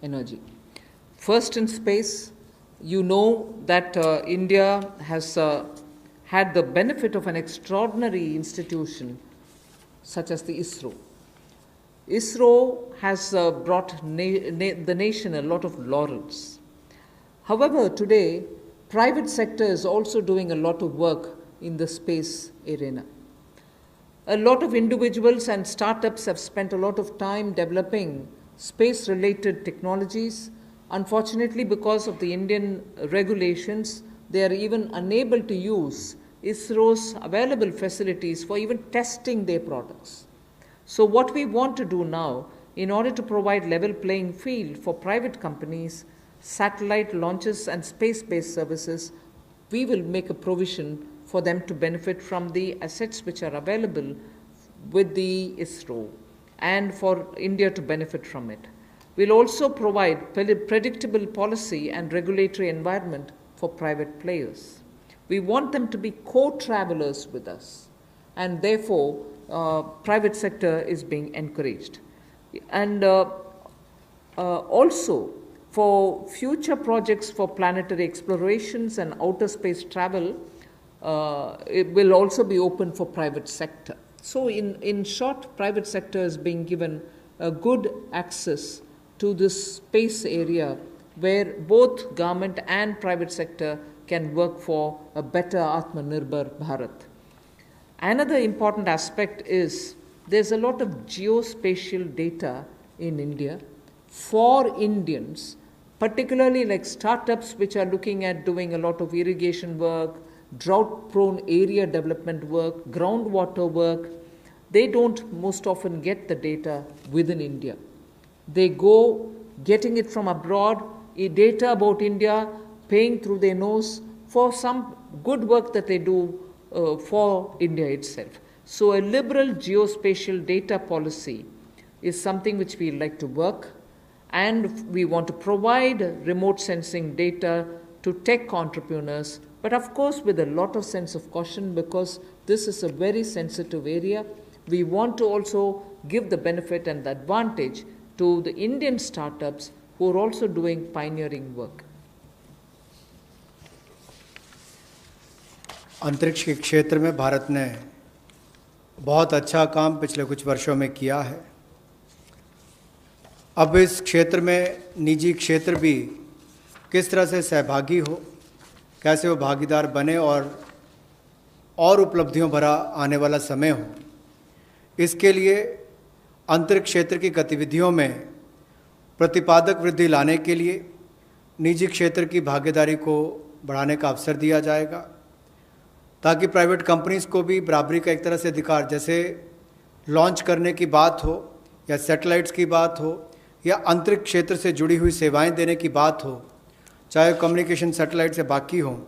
energy. First in space, you know that India has had the benefit of an extraordinary institution such as the ISRO. ISRO has brought the nation a lot of laurels. However, today, private sector is also doing a lot of work in the space arena. A lot of individuals and startups have spent a lot of time developing space-related technologies. Unfortunately, because of the Indian regulations, they are even unable to use ISRO's available facilities for even testing their products. So what we want to do now, in order to provide level playing field for private companies, satellite launches and space-based services, we will make a provision for them to benefit from the assets which are available with the ISRO and for India to benefit from it. We'll also provide predictable policy and regulatory environment for private players. We want them to be co-travelers with us, and therefore private sector is being encouraged. And also for future projects for planetary explorations and outer space travel, it will also be open for private sector. So in short, private sector is being given a good access to this space area where both government and private sector can work for a better Atmanirbhar Bharat. Another important aspect is there's a lot of geospatial data in India for Indians, particularly like startups which are looking at doing a lot of irrigation work, drought-prone area development work, groundwater work. They don't most often get the data within India. They go getting it from abroad, data about India, paying through their nose for some good work that they do for India itself. So a liberal geospatial data policy is something which we like to work, and we want to provide remote sensing data to tech entrepreneurs, but of course with a lot of sense of caution, because this is a very sensitive area. We want to also give the benefit and the advantage to the Indian startups who are also doing pioneering work. अंतरिक्ष के क्षेत्र में भारत ने बहुत अच्छा काम पिछले कुछ वर्षों में किया है। अब इस क्षेत्र में निजी क्षेत्र भी किस तरह से सहभागी हो, कैसे वो भागीदार बने और उपलब्धियों भरा आने वाला समय हो, इसके लिए अंतरिक्ष क्षेत्र की गतिविधियों में प्रतिपादक वृद्धि लाने के लिए निजी क्षेत्र की भागीदारी को बढ़ाने का अवसर दिया जाएगा, ताकि प्राइवेट कंपनीज़ को भी बराबरी का एक तरह से अधिकार, जैसे लॉन्च करने की बात हो या सैटेलाइट्स की बात हो या अंतरिक्ष क्षेत्र से जुड़ी हुई सेवाएं देने की बात हो, चाहे कम्युनिकेशन सैटेलाइट से बाकी हो,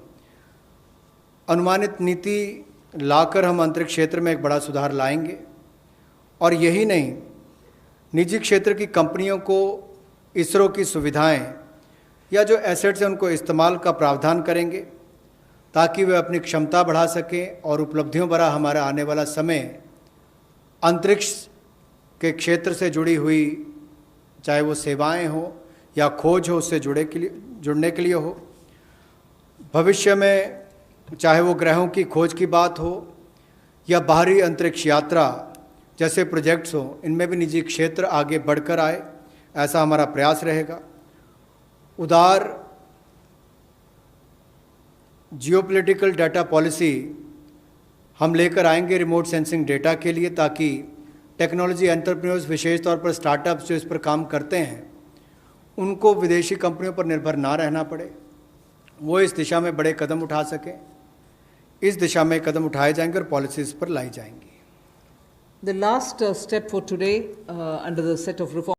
अनुमानित नीति लाकर हम अंतरिक्ष क्षेत्र में एक बड़ा सुधार लाएंगे। और यही नहीं, निजी क्षेत्र की कंपनियों को इसरो की सुविधाएं या जो एसेट्स हैं उनको इस्तेमाल का प्रावधान करेंगे, ताकि वे अपनी क्षमता बढ़ा सकें और उपलब्धियों भरा हमारा आने वाला समय अंतरिक्ष के क्षेत्र से जुड़ी हुई, चाहे वो सेवाएं हो या खोज हो, उससे जुड़ने के लिए हो। भविष्य में चाहे वो ग्रहों की खोज की बात हो या बाहरी अंतरिक्ष यात्रा जैसे प्रोजेक्ट्स हो, इनमें भी निजी क्षेत्र आगे बढ़कर आए, ऐसा हमारा प्रयास रहेगा। उदार जियोपॉलिटिकल डाटा पॉलिसी हम लेकर आएंगे रिमोट सेंसिंग डेटा के लिए, ताकि टेक्नोलॉजी एंटरप्रेन्योर्स, विशेष तौर पर स्टार्टअप्स जो इस पर काम करते हैं, उनको विदेशी कंपनियों पर निर्भर ना रहना पड़े, वो इस दिशा में बड़े कदम उठा सकें। इस दिशा में कदम उठाए जाएंगे और पॉलिसीज़ पर लाई जाएंगी। The last step for today under the set of reform